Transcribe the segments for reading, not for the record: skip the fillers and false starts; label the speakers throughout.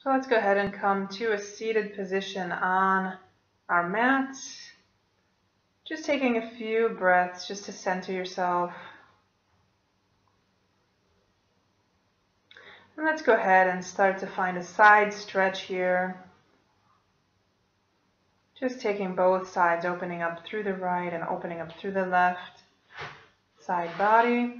Speaker 1: So let's go ahead and come to a seated position on our mat. Just taking a few breaths just to center yourself. And let's go ahead and start to find a side stretch here. Just taking both sides, opening up through the right and opening up through the left side body.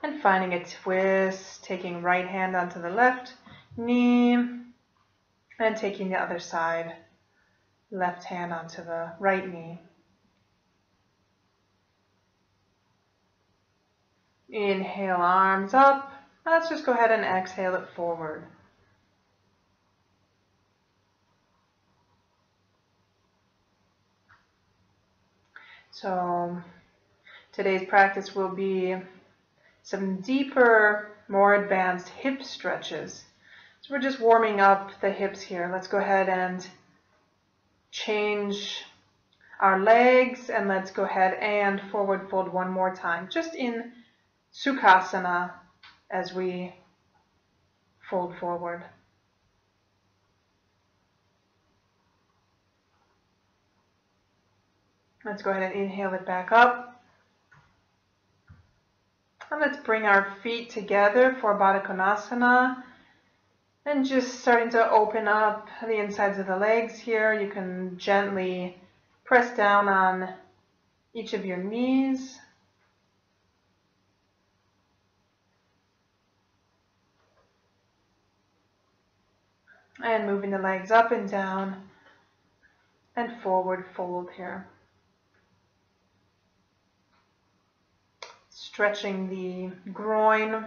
Speaker 1: And finding a twist, taking right hand onto the left knee and taking the other side, left hand onto the right knee. Inhale, arms up. Let's just go ahead and exhale it forward. So today's practice will be some deeper, more advanced hip stretches. So we're just warming up the hips here. Let's go ahead and change our legs, and let's go ahead and forward fold one more time, just in Sukhasana as we fold forward. Let's go ahead and inhale it back up. And let's bring our feet together for Baddha Konasana. And just starting to open up the insides of the legs here. You can gently press down on each of your knees. And moving the legs up and down and forward fold here. Stretching the groin.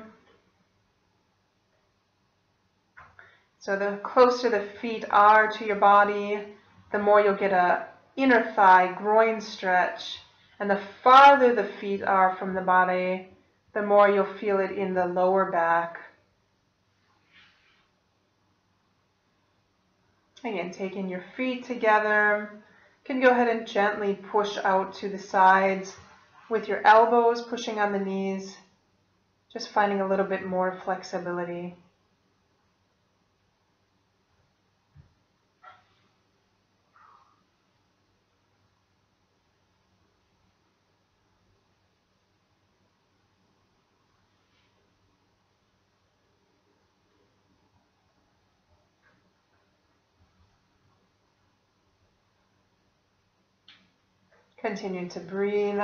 Speaker 1: So the closer the feet are to your body, the more you'll get a inner thigh groin stretch. And the farther the feet are from the body, the more you'll feel it in the lower back. Again, taking your feet together. You can go ahead and gently push out to the sides with your elbows pushing on the knees, just finding a little bit more flexibility. Continue to breathe.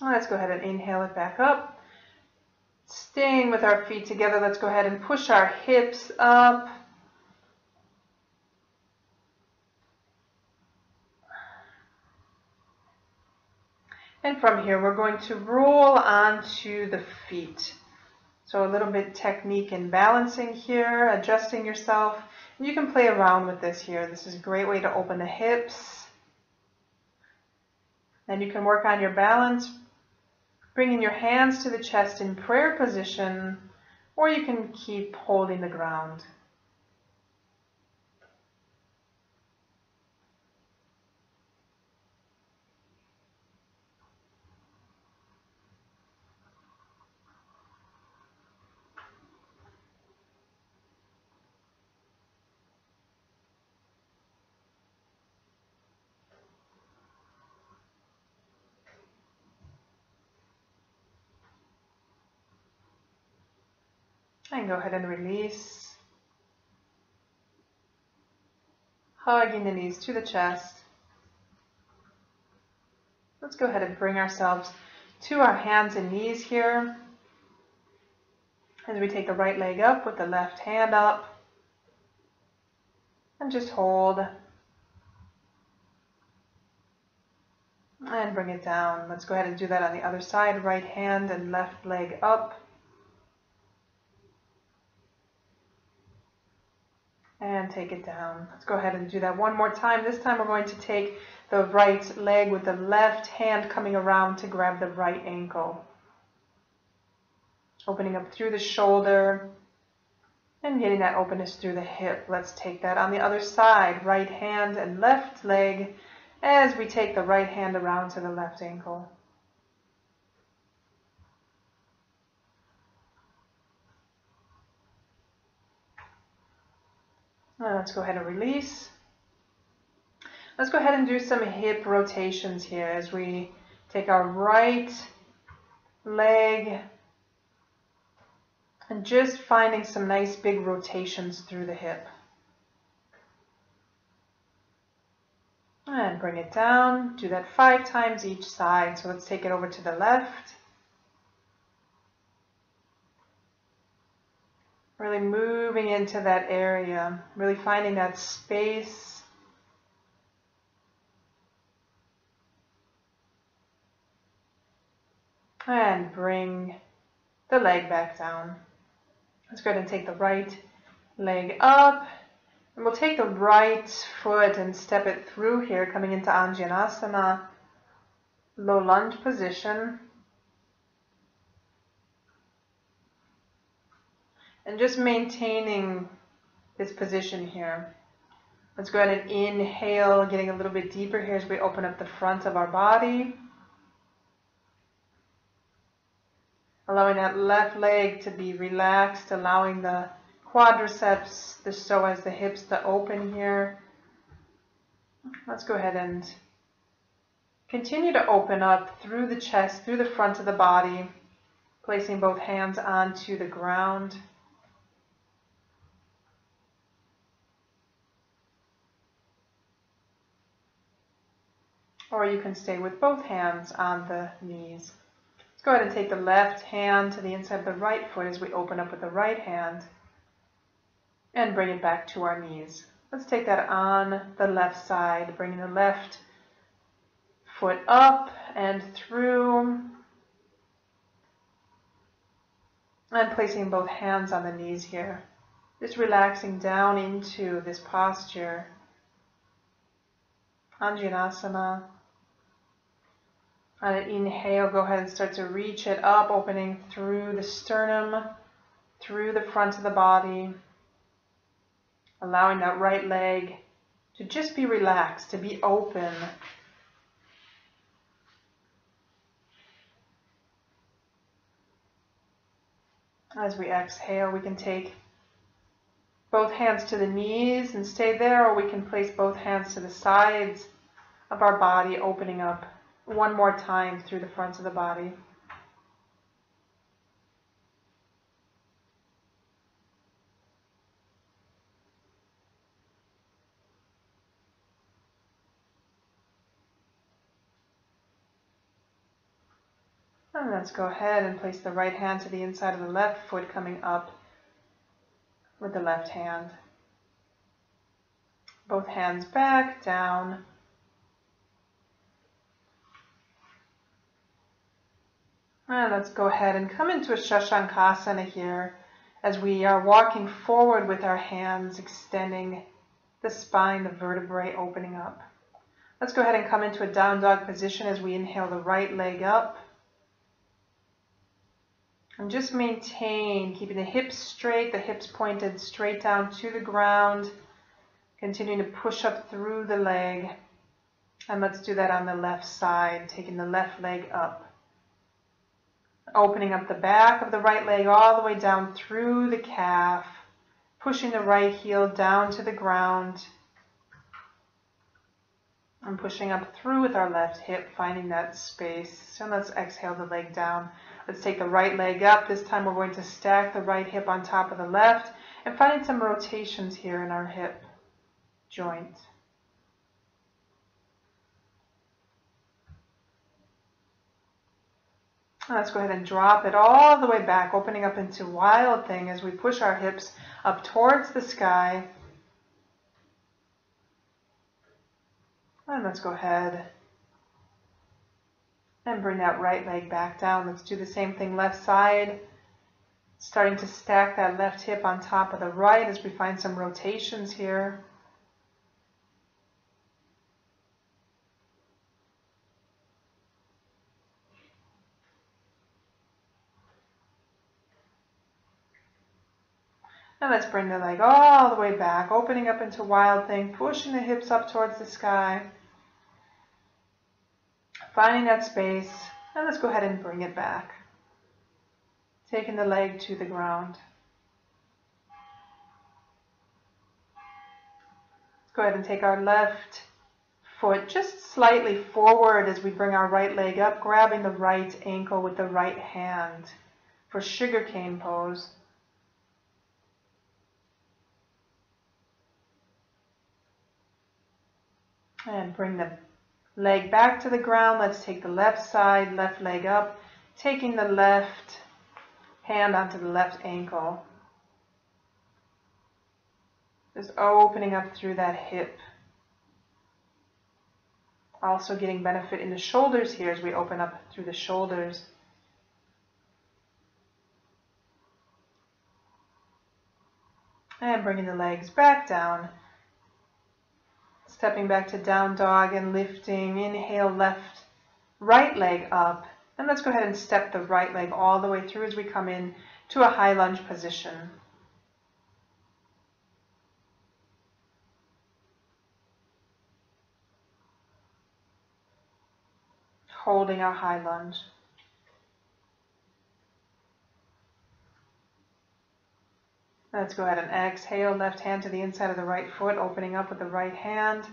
Speaker 1: Let's go ahead and inhale it back up. Staying with our feet together, let's go ahead and push our hips up. And from here, we're going to roll onto the feet. So a little bit technique in balancing here, adjusting yourself. You can play around with this here. This is a great way to open the hips. And you can work on your balance, bringing your hands to the chest in prayer position, or you can keep holding the ground. And go ahead and release. Hugging the knees to the chest. Let's go ahead and bring ourselves to our hands and knees here. As we take the right leg up with the left hand up. And just hold. And bring it down. Let's go ahead and do that on the other side. Right hand and left leg up. And take it down. Let's go ahead and do that one more time. This time we're going to take the right leg with the left hand coming around to grab the right ankle. Opening up through the shoulder and getting that openness through the hip. Let's take that on the other side. Right hand and left leg as we take the right hand around to the left ankle. Let's go ahead and release. Let's go ahead and do some hip rotations here as we take our right leg and just finding some nice big rotations through the hip. And bring it down. Do that 5 times each side. So let's take it over to the left. Really moving into that area, really finding that space. And bring the leg back down. Let's go ahead and take the right leg up. And we'll take the right foot and step it through here, coming into Anjanasana, low lunge position. And just maintaining this position here. Let's go ahead and inhale, getting a little bit deeper here as we open up the front of our body. Allowing that left leg to be relaxed, allowing the quadriceps, the psoas, the hips to open here. Let's go ahead and continue to open up through the chest, through the front of the body, placing both hands onto the ground. Or you can stay with both hands on the knees. Let's go ahead and take the left hand to the inside of the right foot as we open up with the right hand and bring it back to our knees. Let's take that on the left side, bringing the left foot up and through and placing both hands on the knees here. Just relaxing down into this posture. Anjanasana. On an inhale, go ahead and start to reach it up, opening through the sternum, through the front of the body, allowing that right leg to just be relaxed, to be open. As we exhale, we can take both hands to the knees and stay there, or we can place both hands to the sides of our body, opening up one more time through the front of the body. And let's go ahead and place the right hand to the inside of the left foot, coming up with the left hand. Both hands back, down. And let's go ahead and come into a Shashankasana here as we are walking forward with our hands, extending the spine, the vertebrae opening up. Let's go ahead and come into a down dog position as we inhale the right leg up. And just maintain, keeping the hips straight, the hips pointed straight down to the ground. Continuing to push up through the leg. And let's do that on the left side, taking the left leg up. Opening up the back of the right leg all the way down through the calf. Pushing the right heel down to the ground. And pushing up through with our left hip, finding that space. So let's exhale the leg down. Let's take the right leg up. This time we're going to stack the right hip on top of the left and finding some rotations here in our hip joint. Let's go ahead and drop it all the way back, opening up into Wild Thing as we push our hips up towards the sky. And let's go ahead and bring that right leg back down. Let's do the same thing left side. Starting to stack that left hip on top of the right as we find some rotations here. And let's bring the leg all the way back, opening up into Wild Thing, pushing the hips up towards the sky. Finding that space, and let's go ahead and bring it back. Taking the leg to the ground. Go ahead and take our left foot just slightly forward as we bring our right leg up, grabbing the right ankle with the right hand for sugarcane pose. And bring the leg back to the ground. Let's take the left side, left leg up, taking the left hand onto the left ankle. Just opening up through that hip. Also getting benefit in the shoulders here as we open up through the shoulders. And bringing the legs back down. Stepping back to down dog and lifting. Inhale, left, right leg up. And let's go ahead and step the right leg all the way through as we come in to a high lunge position. Holding our high lunge. Let's go ahead and exhale, left hand to the inside of the right foot, opening up with the right hand.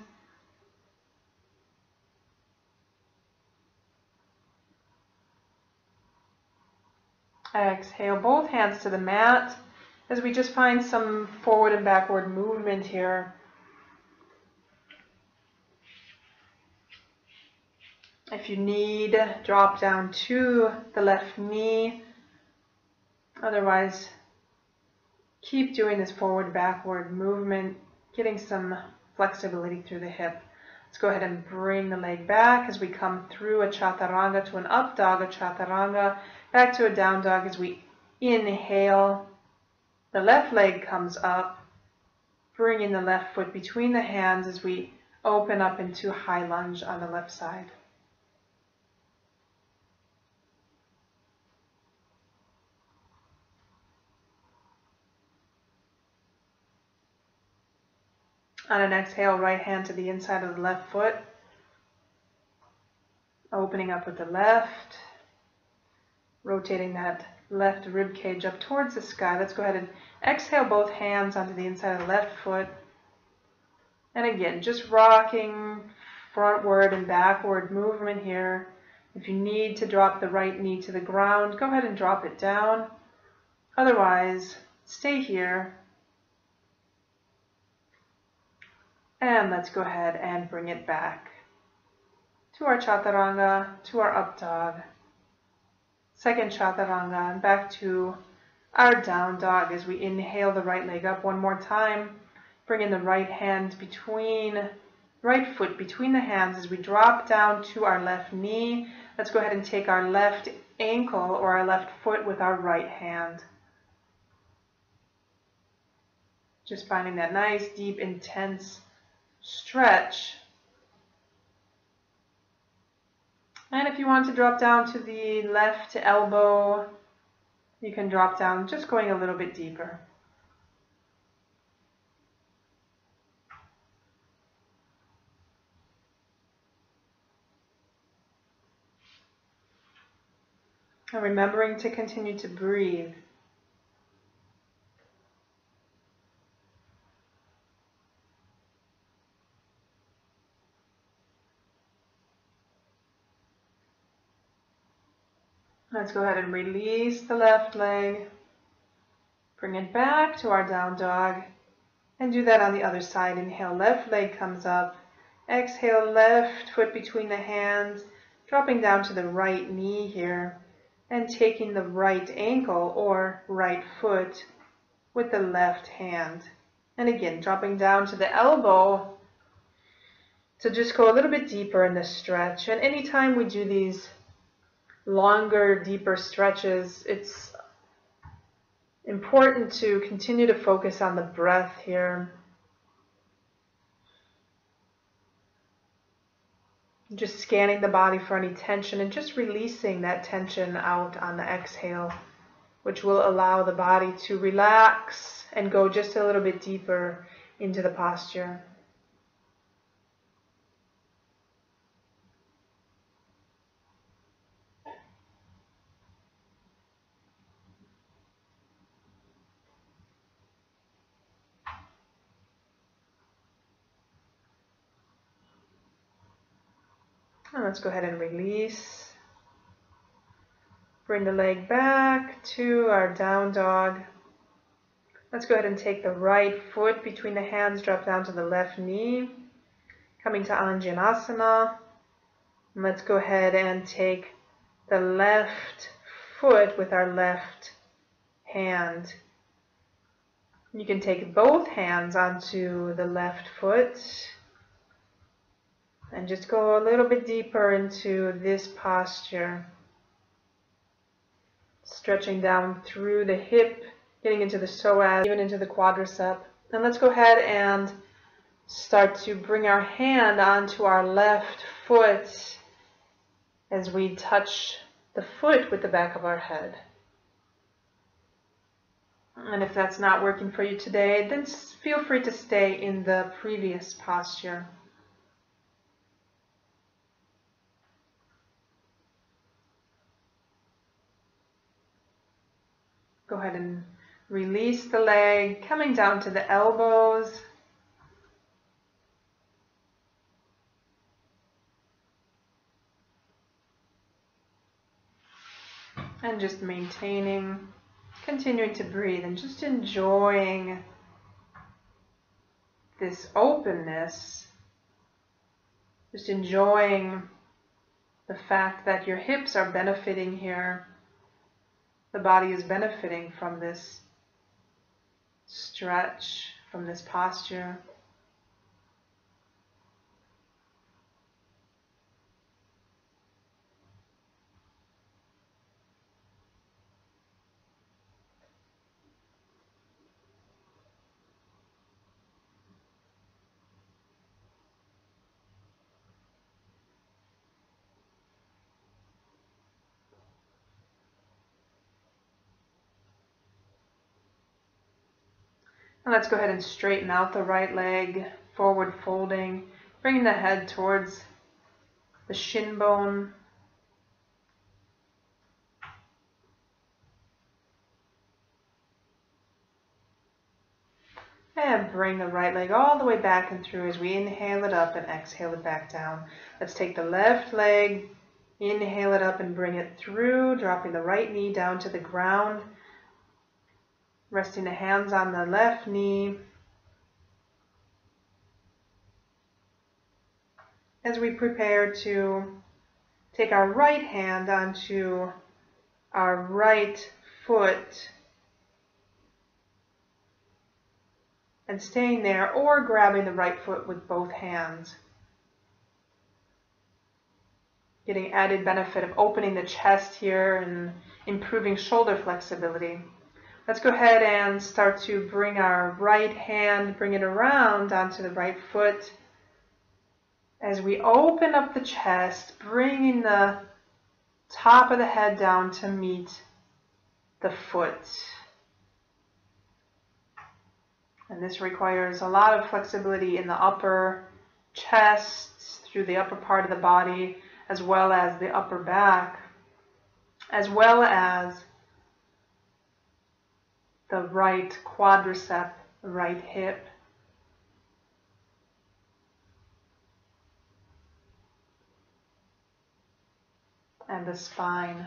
Speaker 1: Exhale, both hands to the mat as we just find some forward and backward movement here. If you need, drop down to the left knee. Otherwise, keep doing this forward-backward movement, getting some flexibility through the hip. Let's go ahead and bring the leg back as we come through a chaturanga to an up dog, a chaturanga, back to a down dog as we inhale. The left leg comes up, bringing the left foot between the hands as we open up into high lunge on the left side. On an exhale, right hand to the inside of the left foot. Opening up with the left. Rotating that left rib cage up towards the sky. Let's go ahead and exhale both hands onto the inside of the left foot. And again, just rocking frontward and backward movement here. If you need to drop the right knee to the ground, go ahead and drop it down. Otherwise, stay here. And let's go ahead and bring it back to our chaturanga, to our up dog. Second chaturanga, and back to our down dog as we inhale the right leg up one more time. Bring in the right hand right foot between the hands as we drop down to our left knee. Let's go ahead and take our left ankle or our left foot with our right hand. Just finding that nice, deep, intense stretch. And if you want to drop down to the left elbow, you can drop down, just going a little bit deeper. And remembering to continue to breathe. Let's go ahead and release the left leg. Bring it back to our down dog. And do that on the other side. Inhale, left leg comes up. Exhale, left foot between the hands. Dropping down to the right knee here. And taking the right ankle or right foot with the left hand. And again, dropping down to the elbow to just go a little bit deeper in the stretch. And anytime we do these longer, deeper stretches, it's important to continue to focus on the breath here. Just scanning the body for any tension and just releasing that tension out on the exhale, which will allow the body to relax and go just a little bit deeper into the posture. And let's go ahead and release. Bring the leg back to our down dog. Let's go ahead and take the right foot between the hands, drop down to the left knee. Coming to Asana. And let's go ahead and take the left foot with our left hand. You can take both hands onto the left foot and just go a little bit deeper into this posture. Stretching down through the hip, getting into the psoas, even into the quadricep. And let's go ahead and start to bring our hand onto our left foot as we touch the foot with the back of our head. And if that's not working for you today, then feel free to stay in the previous posture. Go ahead and release the leg, coming down to the elbows. And just maintaining, continuing to breathe and just enjoying this openness. Just enjoying the fact that your hips are benefiting here. The body is benefiting from this stretch, from this posture. And let's go ahead and straighten out the right leg, forward folding, bringing the head towards the shin bone. And bring the right leg all the way back and through as we inhale it up and exhale it back down. Let's take the left leg, inhale it up and bring it through, dropping the right knee down to the ground. Resting the hands on the left knee. As we prepare to take our right hand onto our right foot and staying there, or grabbing the right foot with both hands. Getting added benefit of opening the chest here and improving shoulder flexibility. Let's go ahead and start to bring our right hand, bring it around onto the right foot. As we open up the chest, bringing the top of the head down to meet the foot. And this requires a lot of flexibility in the upper chest, through the upper part of the body, as well as the upper back, as well as the right quadricep, the right hip. And the spine.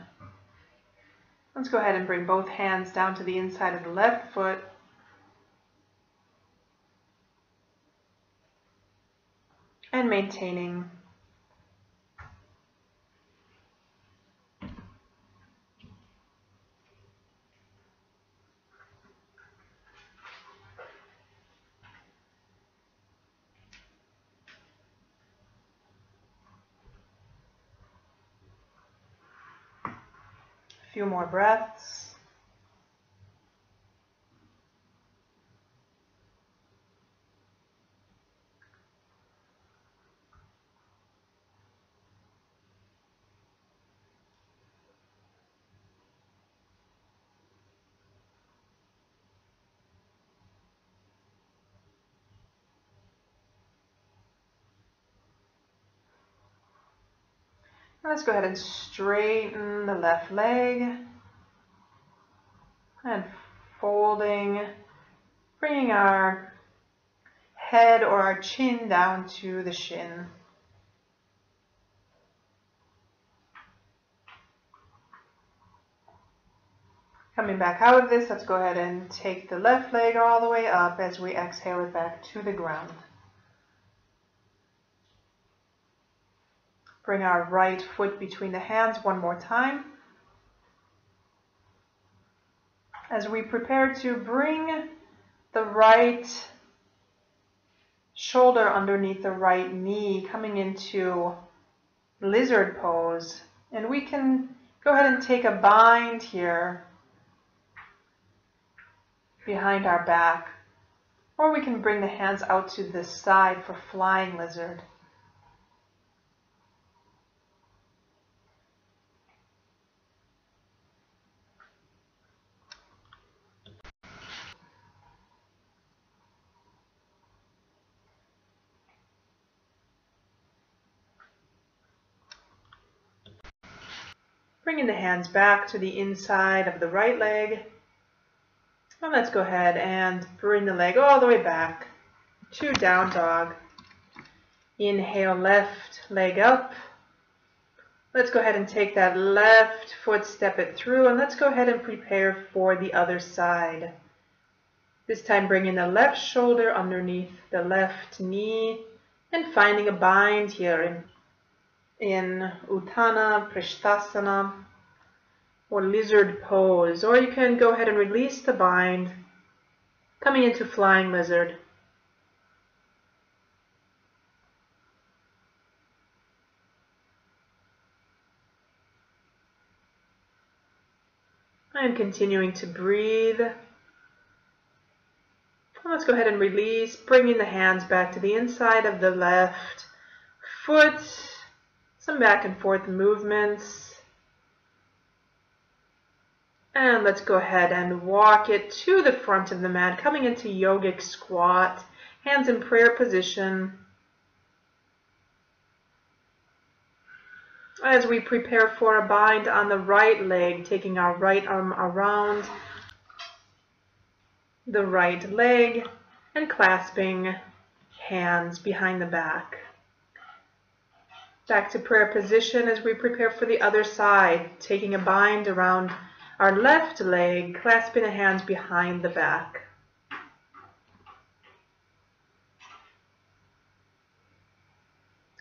Speaker 1: Let's go ahead and bring both hands down to the inside of the left foot. And maintaining. A few more breaths. Let's go ahead and straighten the left leg and folding, bringing our head or our chin down to the shin. Coming back out of this, let's go ahead and take the left leg all the way up as we exhale it back to the ground. Bring our right foot between the hands one more time. As we prepare to bring the right shoulder underneath the right knee, coming into lizard pose. And we can go ahead and take a bind here behind our back. Or we can bring the hands out to the side for flying lizard. Bringing the hands back to the inside of the right leg. And let's go ahead and bring the leg all the way back to down dog. Inhale, left leg up. Let's go ahead and take that left foot, step it through, and let's go ahead and prepare for the other side. This time bringing the left shoulder underneath the left knee and finding a bind here in Utthana, Prishthasana, or lizard pose. Or you can go ahead and release the bind, coming into flying lizard. And continuing to breathe. Let's go ahead and release, bringing the hands back to the inside of the left foot. Some back and forth movements. And let's go ahead and walk it to the front of the mat, coming into yogic squat, hands in prayer position. As we prepare for a bind on the right leg, taking our right arm around the right leg and clasping hands behind the back. Back to prayer position as we prepare for the other side, taking a bind around our left leg, clasping the hands behind the back.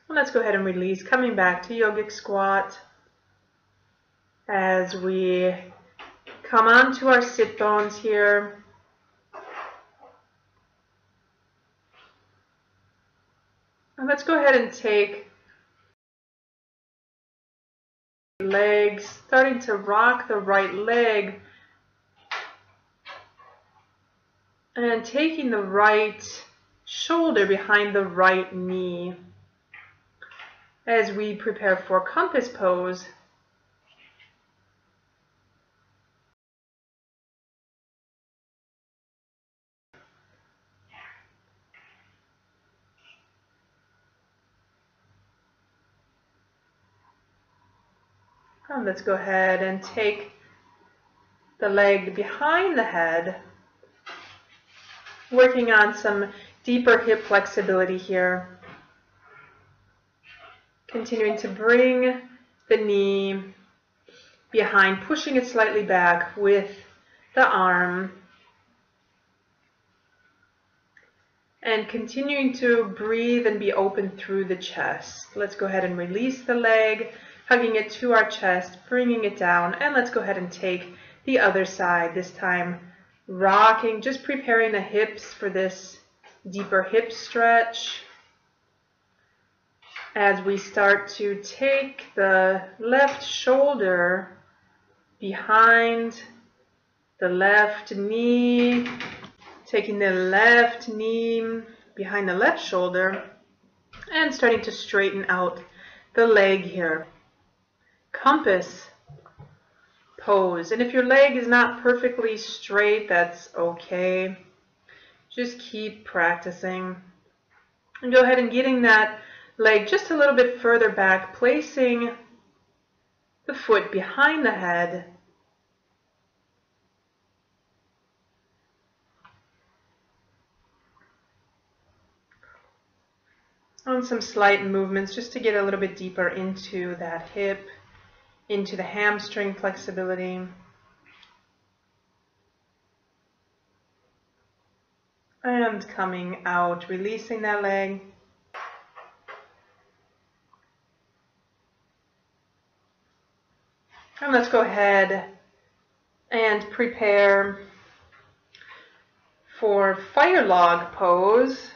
Speaker 1: Let's go ahead and release, coming back to yogic squat as we come onto our sit bones here. And let's go ahead and take legs, starting to rock the right leg and taking the right shoulder behind the right knee as we prepare for compass pose. And let's go ahead and take the leg behind the head, working on some deeper hip flexibility here. Continuing to bring the knee behind, pushing it slightly back with the arm. And continuing to breathe and be open through the chest. Let's go ahead and release the leg, hugging it to our chest, bringing it down. And let's go ahead and take the other side, this time rocking, just preparing the hips for this deeper hip stretch. As we start to take the left shoulder behind the left knee, taking the left knee behind the left shoulder, and starting to straighten out the leg here. Compass pose. And if your leg is not perfectly straight, that's okay. Just keep practicing. And go ahead and getting that leg just a little bit further back, placing the foot behind the head. On some slight movements just to get a little bit deeper into that hip, into the hamstring flexibility. And coming out, releasing that leg. And let's go ahead and prepare for fire log pose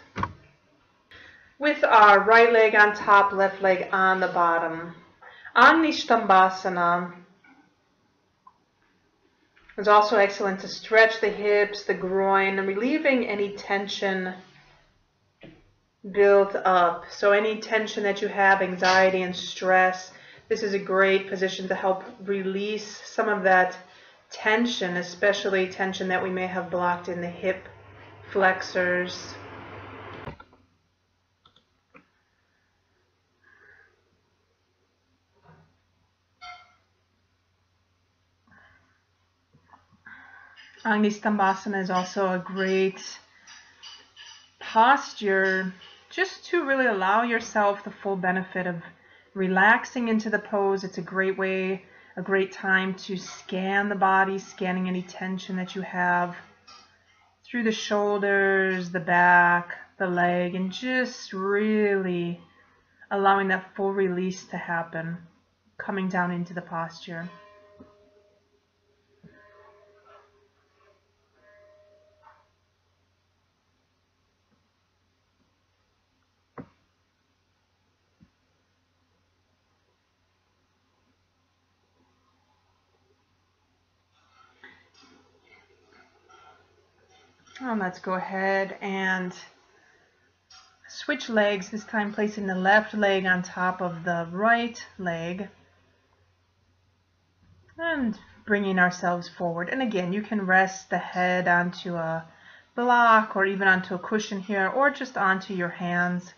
Speaker 1: with our right leg on top, left leg on the bottom. Annishtambasana. It's also excellent to stretch the hips, the groin, and relieving any tension built up. So any tension that you have, anxiety and stress, this is a great position to help release some of that tension, especially tension that we may have blocked in the hip flexors. Annishtambasana is also a great posture just to really allow yourself the full benefit of relaxing into the pose. It's a great way, a great time to scan the body, scanning any tension that you have through the shoulders, the back, the leg, and just really allowing that full release to happen, coming down into the posture. And let's go ahead and switch legs, this time placing the left leg on top of the right leg and bringing ourselves forward. And again, you can rest the head onto a block or even onto a cushion here, or just onto your hands.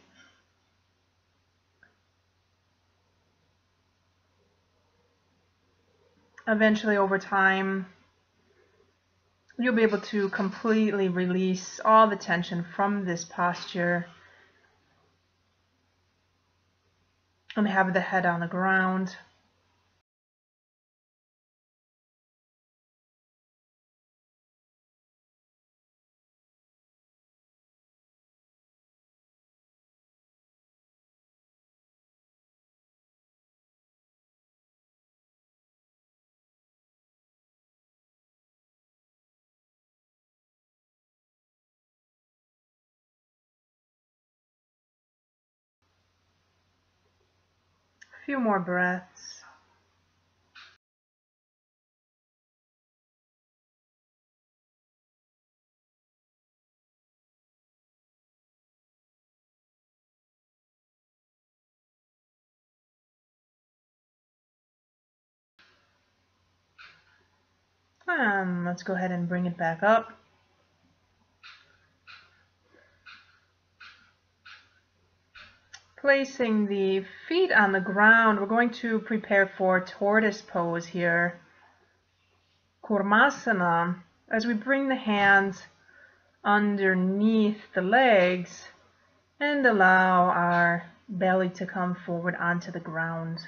Speaker 1: Eventually, over time, you'll be able to completely release all the tension from this posture and have the head on the ground. A few more breaths. Let's go ahead and bring it back up. Placing the feet on the ground, we're going to prepare for tortoise pose here. Kurmasana, as we bring the hands underneath the legs and allow our belly to come forward onto the ground.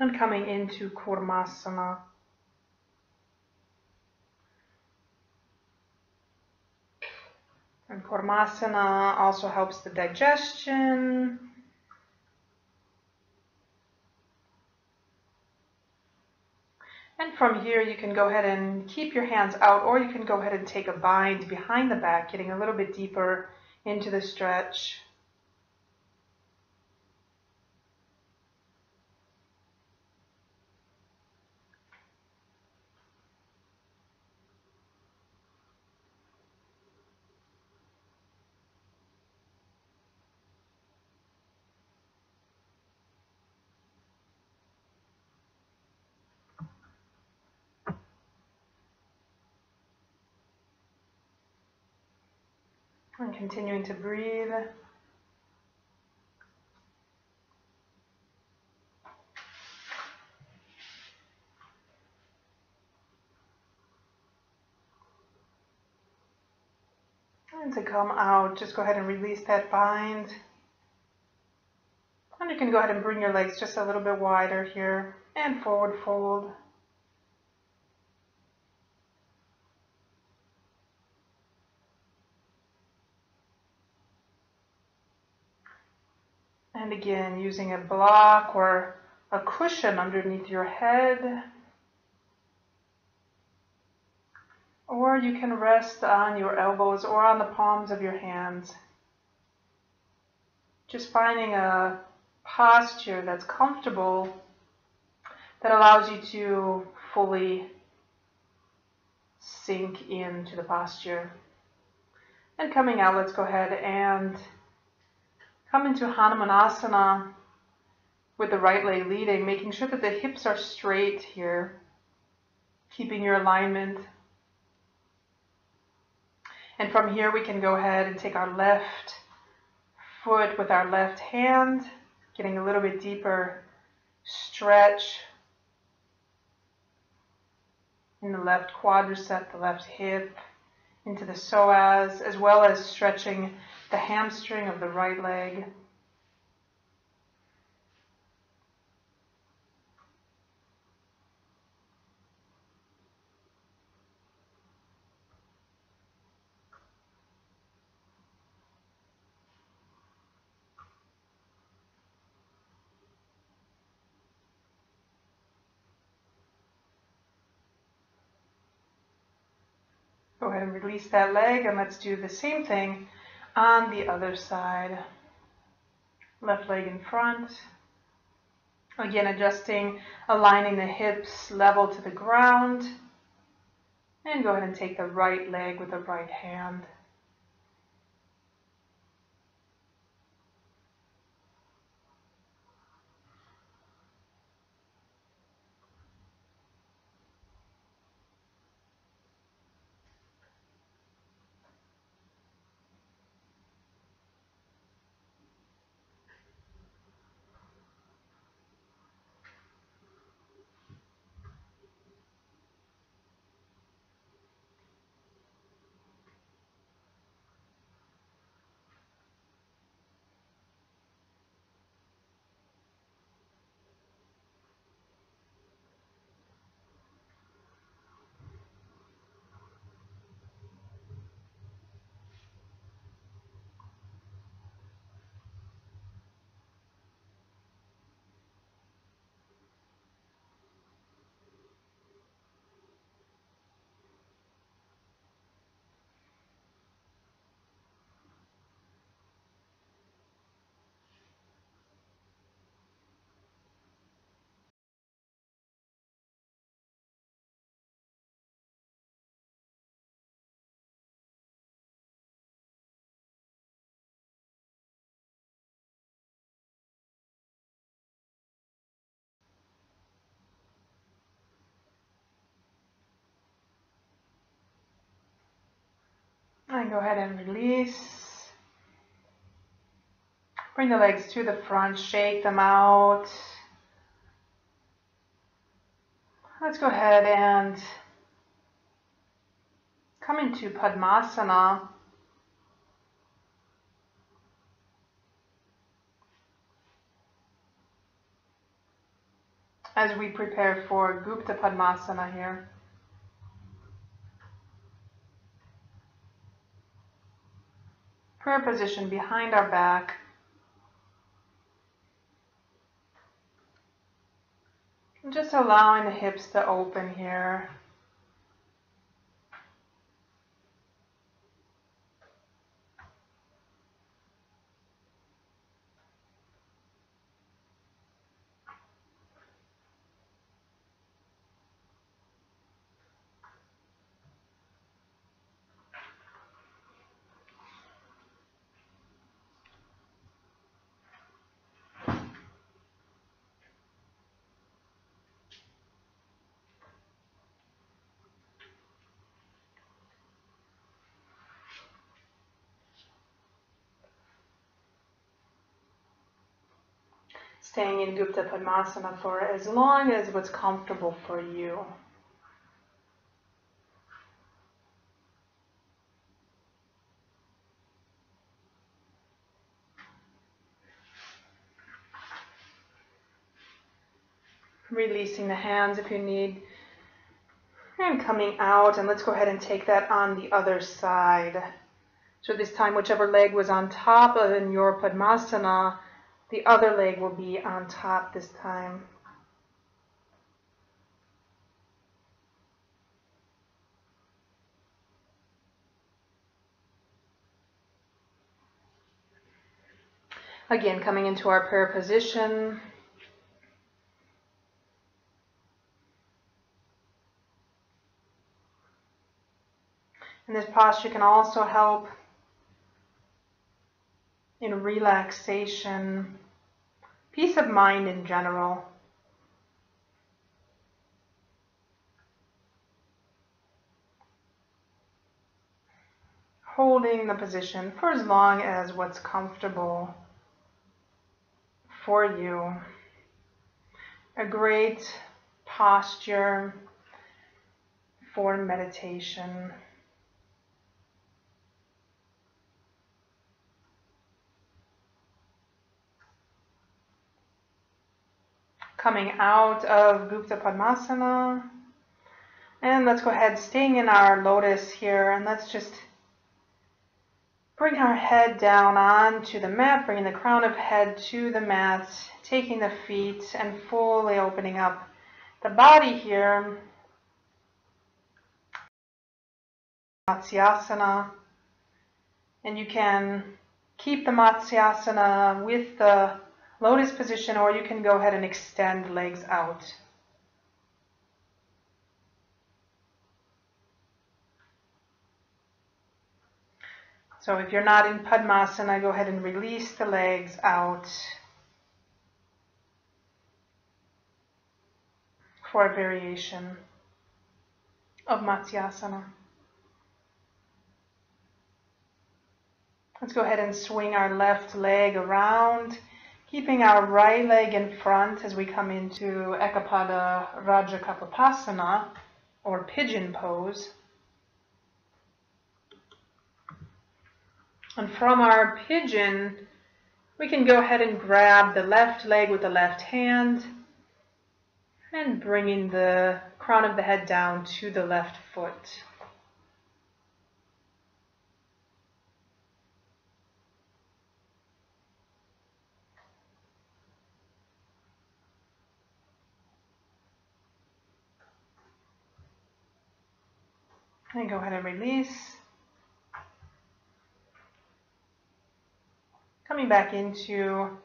Speaker 1: And coming into Kurmasana. And Kurmasana also helps the digestion. And from here you can go ahead and keep your hands out, or you can go ahead and take a bind behind the back, getting a little bit deeper into the stretch. And continuing to breathe. And to come out, just go ahead and release that bind. And you can go ahead and bring your legs just a little bit wider here and forward fold. And again, using a block or a cushion underneath your head. Or you can rest on your elbows or on the palms of your hands. Just finding a posture that's comfortable, that allows you to fully sink into the posture. And coming out, let's go ahead and come into Hanumanasana with the right leg leading, making sure that the hips are straight here, keeping your alignment. And from here we can go ahead and take our left foot with our left hand, getting a little bit deeper stretch in the left quadricep, the left hip, into the psoas, as well as stretching the hamstring of the right leg. Go ahead and release that leg, and let's do the same thing on the other side. Left leg in front. Again, adjusting, aligning the hips level to the ground. And go ahead and take the right leg with the right hand. And go ahead and release. Bring the legs to the front, shake them out. Let's go ahead and come into Padmasana. As we prepare for Gupta Padmasana here. Prayer position behind our back. And just allowing the hips to open here. Staying in Gupta Padmasana for as long as what's comfortable for you. Releasing the hands if you need. And coming out, and let's go ahead and take that on the other side. So this time, whichever leg was on top of in your Padmasana, the other leg will be on top this time. Again, coming into our prayer position. And this posture can also help in relaxation, peace of mind in general. Holding the position for as long as what's comfortable for you. A great posture for meditation. Coming out of Gupta Padmasana. And let's go ahead, staying in our lotus here, and let's just bring our head down onto the mat, bringing the crown of head to the mat, taking the feet and fully opening up the body here. Matsyasana. And you can keep the Matsyasana with the lotus position, or you can go ahead and extend legs out. So if you're not in Padmasana, go ahead and release the legs out for a variation of Matsyasana. Let's go ahead and swing our left leg around, keeping our right leg in front as we come into Ekapada Rajakapotasana, or pigeon pose. And from our pigeon, we can go ahead and grab the left leg with the left hand and bringing the crown of the head down to the left foot. And go ahead and release. Coming back into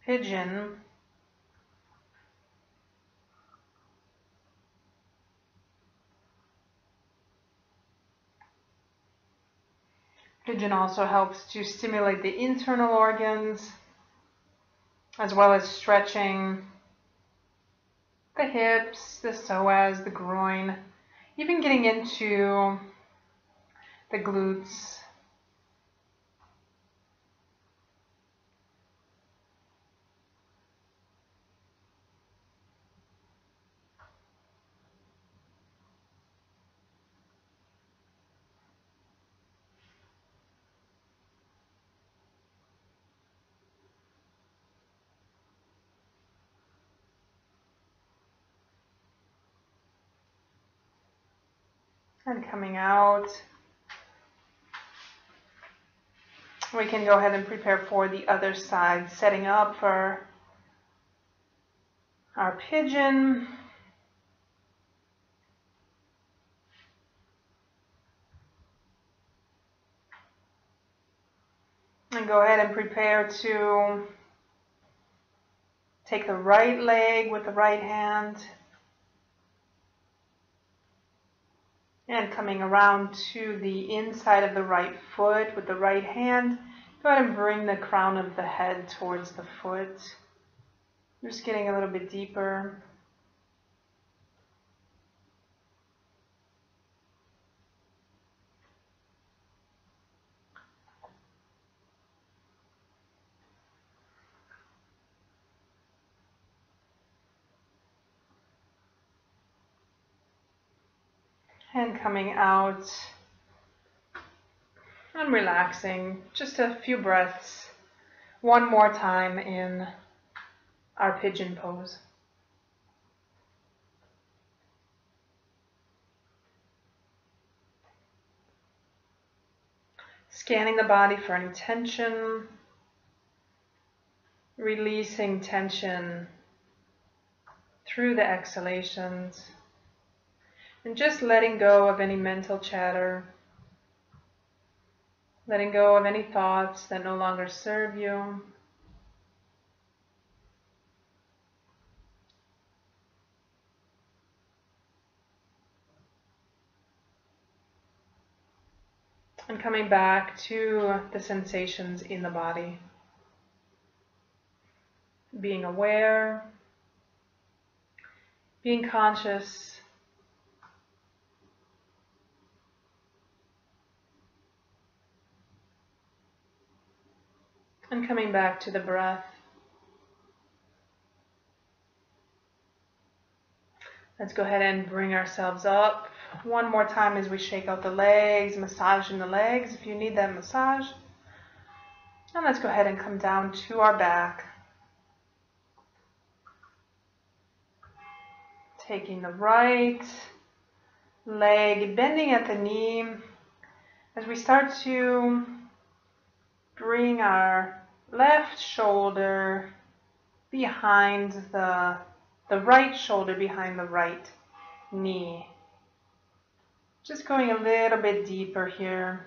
Speaker 1: pigeon. Pigeon also helps to stimulate the internal organs, as well as stretching the hips, the psoas, the groin, even getting into the glutes. And coming out, we can go ahead and prepare for the other side, setting up for our pigeon. And go ahead and prepare to take the right leg with the right hand and coming around to the inside of the right foot with the right hand. Go ahead and bring the crown of the head towards the foot. Just getting a little bit deeper. And coming out and relaxing. Just a few breaths. One more time in our pigeon pose. Scanning the body for any tension, releasing tension through the exhalations, and just letting go of any mental chatter, letting go of any thoughts that no longer serve you. And coming back to the sensations in the body. Being aware, being conscious, and coming back to the breath. Let's go ahead and bring ourselves up one more time as we shake out the legs, massaging the legs if you need that massage. And let's go ahead and come down to our back. Taking the right leg, bending at the knee as we start to bring our left shoulder behind the right shoulder behind the right knee. Just going a little bit deeper here.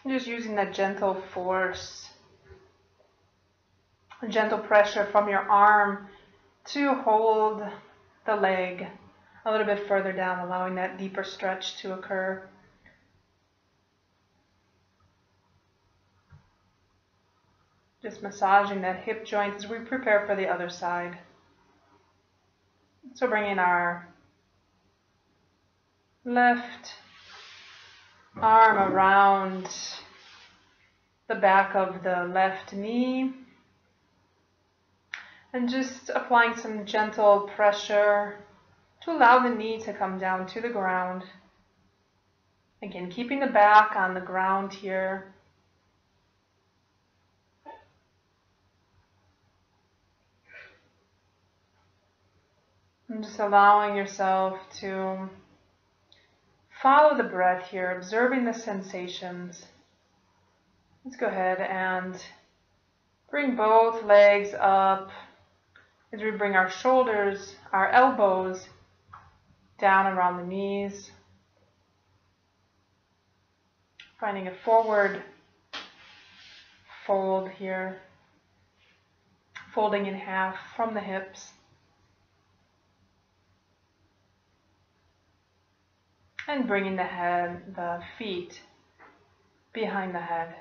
Speaker 1: Just using that gentle force, gentle pressure from your arm to hold the leg a little bit further down, allowing that deeper stretch to occur. Just massaging that hip joint as we prepare for the other side. So bringing our left arm around the back of the left knee and just applying some gentle pressure to allow the knee to come down to the ground. Again, keeping the back on the ground here. And just allowing yourself to follow the breath here, observing the sensations. Let's go ahead and bring both legs up as we bring our shoulders, our elbows down around the knees. Finding a forward fold here, folding in half from the hips. And bringing the feet behind the head.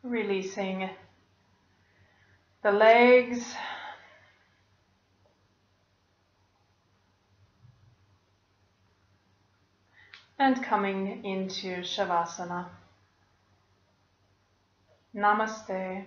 Speaker 1: Releasing the legs. And coming into shavasana. Namaste.